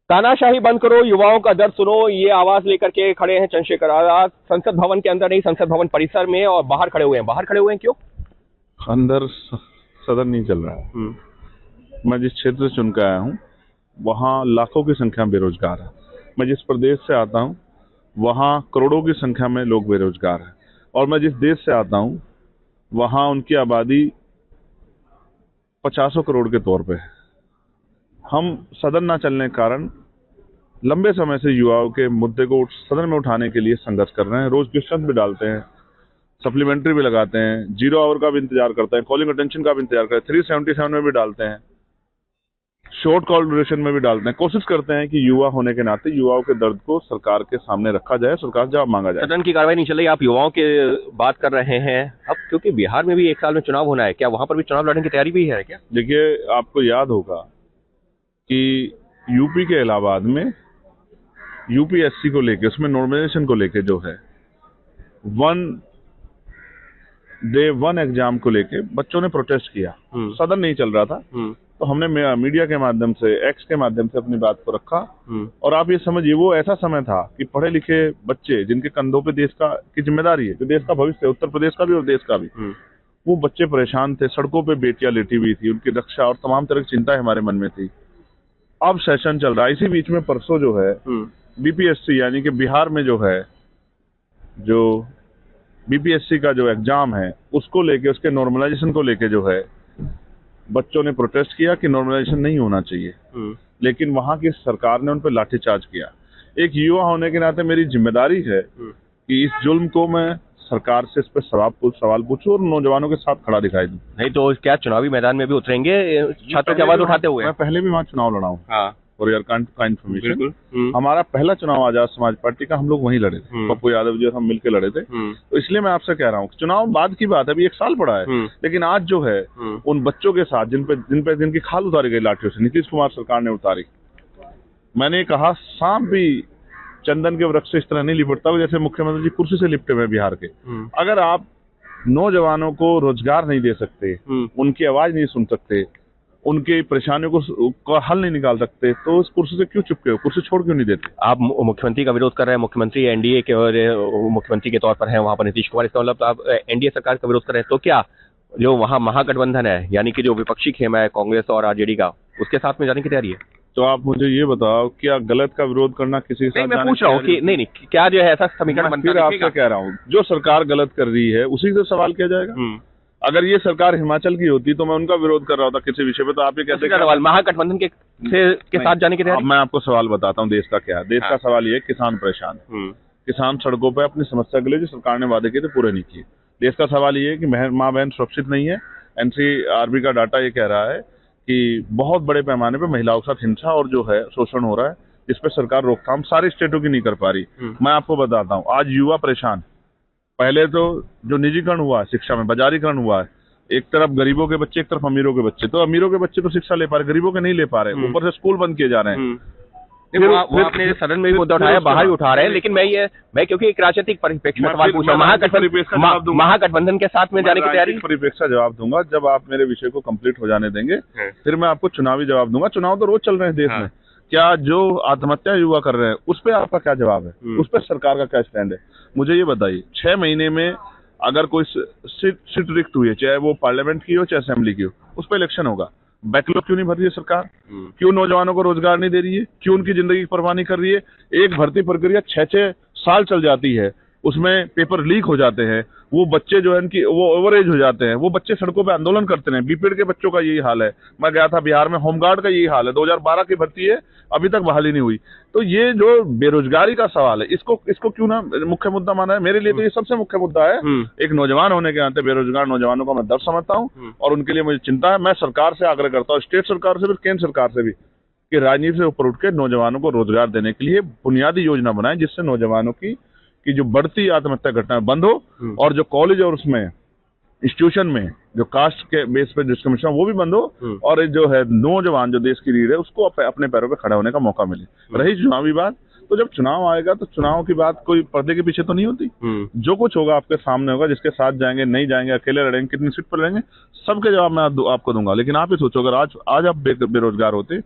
तानाशाही बंद करो, युवाओं का दर्द सुनो, ये आवाज लेकर के खड़े हैं चंद्रशेखर आजाद संसद भवन के अंदर नहीं, संसद भवन परिसर में, और बाहर खड़े हुए हैं। बाहर खड़े हुए हैं क्यों? अंदर सदन नहीं चल रहा है। मैं जिस क्षेत्र से चुन के आया हूँ वहाँ लाखों की संख्या में बेरोजगार है। मैं जिस प्रदेश से आता हूँ वहाँ करोड़ों की संख्या में लोग बेरोजगार हैं, और मैं जिस देश से आता हूँ वहाँ उनकी आबादी 50 करोड़ के तौर पे है। हम सदन ना चलने के कारण लंबे समय से युवाओं के मुद्दे को सदन में उठाने के लिए संघर्ष कर रहे हैं। रोज क्वेश्चन भी डालते हैं, सप्लीमेंट्री भी लगाते हैं, 0 आवर का भी इंतजार करते हैं, कॉलिंग अटेंशन का भी इंतजार करते हैं, 377 में भी डालते हैं, शॉर्ट कॉल ड्यूरेशन में भी डालते हैं। कोशिश करते हैं कि युवा होने के नाते युवाओं के दर्द को सरकार के सामने रखा जाए, सरकार जवाब मांगा जाए। सदन की कार्रवाई नहीं चल रही, आप युवाओं के बात कर रहे हैं। अब क्योंकि बिहार में भी 1 साल में चुनाव होना है, क्या वहां पर भी चुनाव लड़ने की तैयारी भी है क्या? देखिए, आपको याद होगा कि यूपी के इलाहाबाद में यूपीएससी को लेके, उसमें नॉर्मलाइजेशन को लेके जो है 1 डे 1 एग्जाम को लेके बच्चों ने प्रोटेस्ट किया। सदन नहीं चल रहा था, तो हमने मीडिया के माध्यम से, एक्स के माध्यम से अपनी बात को रखा। और आप ये समझिए, वो ऐसा समय था कि पढ़े लिखे बच्चे जिनके कंधों पे देश की जिम्मेदारी है, जो देश का भविष्य है, उत्तर प्रदेश का भी और देश का भी, वो बच्चे परेशान थे, सड़कों पे बेटियां लेटी हुई थी, उनकी रक्षा और तमाम तरह की चिंताएं हमारे मन में थी। अब सेशन चल रहा है, इसी बीच में परसों जो है बीपीएससी यानी कि बिहार में जो है, जो बीपीएससी का जो एग्जाम है उसको लेके, उसके नॉर्मलाइजेशन को लेके जो है बच्चों ने प्रोटेस्ट किया कि नॉर्मलाइजेशन नहीं होना चाहिए। लेकिन वहां की सरकार ने उन पर लाठीचार्ज किया। एक युवा होने के नाते मेरी जिम्मेदारी है कि इस जुल्म को मैं सरकार से इस पर सवाल पूछूं और नौजवानों के साथ खड़ा दिखाई दूं। नहीं तो क्या चुनावी मैदान में भी उतरेंगे छात्रों की आवाज उठाते हुए? मैं पहले भी वहाँ चुनाव लड़ा हूँ। हाँ। और यार का इन्फॉर्मेशन, हमारा पहला चुनाव आजाद समाज पार्टी का हम लोग वहीं लड़े थे, पप्पू यादव जी हम मिलकर लड़े थे। तो इसलिए मैं आपसे कह रहा हूँ, चुनाव बाद की बात है, अभी 1 साल पड़ा है। लेकिन आज जो है उन बच्चों के साथ जिनकी खाल उतारी गई लाठियों से, नीतीश कुमार सरकार ने उतारी। मैंने कहा, सांप भी चंदन के वृक्ष से इस तरह नहीं लिपटता जैसे मुख्यमंत्री जी कुर्सी से लिपटे हुए बिहार के। अगर आप नौजवानों को रोजगार नहीं दे सकते, उनकी आवाज नहीं सुन सकते, उनकी परेशानियों को हल नहीं निकाल सकते, तो इस कुर्सी से क्यों चिपके हो? कुर्सी छोड़ क्यों नहीं देते? आप मुख्यमंत्री का विरोध कर रहे हैं, मुख्यमंत्री एनडीए के और मुख्यमंत्री के तौर पर हैं वहां पर नीतीश कुमार, इसका मतलब आप एनडीए सरकार का विरोध कर रहे हैं। तो क्या जो वहां महागठबंधन है, यानी कि जो विपक्षी खेमा है कांग्रेस और आरजेडी का, उसके साथ में जाने की तैयारी है? तो आप मुझे ये बताओ, क्या गलत का विरोध करना किसी के साथ? मैं पूछ रहा हूँ कि नहीं क्या जो है ऐसा समीकरण बनता है? फिर आपसे कह रहा हूँ, जो सरकार गलत कर रही है उसी से सवाल किया जाएगा। अगर ये सरकार हिमाचल की होती तो मैं उनका विरोध कर रहा होता किसी विषय पे, तो आप ये कहते हैं महागठबंधन के साथ जाने की तैयारी? मैं आपको सवाल बताता हूँ देश का क्या है। देश का सवाल ये, किसान परेशान है, किसान सड़कों पे अपनी समस्या के लिए जो सरकार ने वादे किए थे पूरे नहीं किए। देश का सवाल ये है कि माँ बहन सुरक्षित नहीं है। एनसीआरबी का डाटा ये कह रहा है कि बहुत बड़े पैमाने पे महिलाओं के साथ हिंसा और जो है शोषण हो रहा है, जिस पे सरकार रोकथाम सारी स्टेटों की नहीं कर पा रही। मैं आपको बताता हूँ, आज युवा परेशान। पहले तो जो निजीकरण हुआ है शिक्षा में, बाजारीकरण हुआ है, एक तरफ गरीबों के बच्चे, एक तरफ अमीरों के बच्चे। तो अमीरों के बच्चे तो शिक्षा ले पा रहे, गरीबों के नहीं ले पा रहे, ऊपर से स्कूल बंद किए जा रहे हैं। वो अपने सदन में भी मुद्दा उठाया, बाहर भी उठा रहे हैं, लेकिन मैं क्योंकि एक राजनीतिक परिप्रेक्ष्य में सवाल पूछ रहा हूं, महागठबंधन के साथ में जाने की तैयारी? परिप्रेक्ष्य जवाब दूंगा जब आप मेरे विषय को कंप्लीट हो जाने देंगे, फिर मैं आपको चुनावी जवाब दूंगा। चुनाव तो रोज चल रहे हैं देश में। क्या जो आत्महत्या युवा कर रहे हैं उस पर आपका क्या जवाब है? उस पर सरकार का क्या स्टैंड है? मुझे ये बताइए, 6 महीने में अगर कोई सीट रिक्त हुई है, चाहे वो पार्लियामेंट की हो चाहे असेंबली की हो, उस पर इलेक्शन होगा, बैकलॉग क्यों नहीं भर रही है सरकार? क्यों नौजवानों को रोजगार नहीं दे रही है? क्यों उनकी जिंदगी की परवाह नहीं कर रही है? एक भर्ती प्रक्रिया 6-6 साल चल जाती है, उसमें पेपर लीक हो जाते हैं, वो बच्चे जो है इनकी वो ओवरेज हो जाते हैं, वो बच्चे सड़कों पे आंदोलन करते हैं। बीपीएड के बच्चों का यही हाल है। मैं गया था बिहार में, होमगार्ड का यही हाल है। 2012 की भर्ती है, अभी तक बहाली नहीं हुई। तो ये जो बेरोजगारी का सवाल है, इसको क्यों ना मुख्य मुद्दा माना है? मेरे लिए तो ये सबसे मुख्य मुद्दा है। एक नौजवान होने के नाते बेरोजगार नौजवानों का मैं दर्द समझता हूँ और उनके लिए मुझे चिंता है। मैं सरकार से आग्रह करता हूँ, स्टेट सरकार से भी, केंद्र सरकार से भी, कि राजनीति से ऊपर उठ के नौजवानों को रोजगार देने के लिए बुनियादी योजना बनाए, जिससे नौजवानों की जो बढ़ती आत्महत्या घटना बंद हो, और जो कॉलेज और उसमें इंस्टीट्यूशन में जो कास्ट के बेस पे डिस्क्रिमिनेशन वो भी बंद हो, और जो है नौजवान जो देश की रीढ़ है उसको अपने पैरों पे खड़ा होने का मौका मिले। रही चुनावी बात, तो जब चुनाव आएगा तो चुनाव की बात कोई पर्दे के पीछे तो नहीं होती। जो कुछ होगा आपके सामने होगा, जिसके साथ जाएंगे, नहीं जाएंगे, अकेले लड़ेंगे, कितनी सीट पर लड़ेंगे, सबके जवाब मैं आपको दूंगा। लेकिन आप ही सोचो, अगर आज आप बेरोजगार होते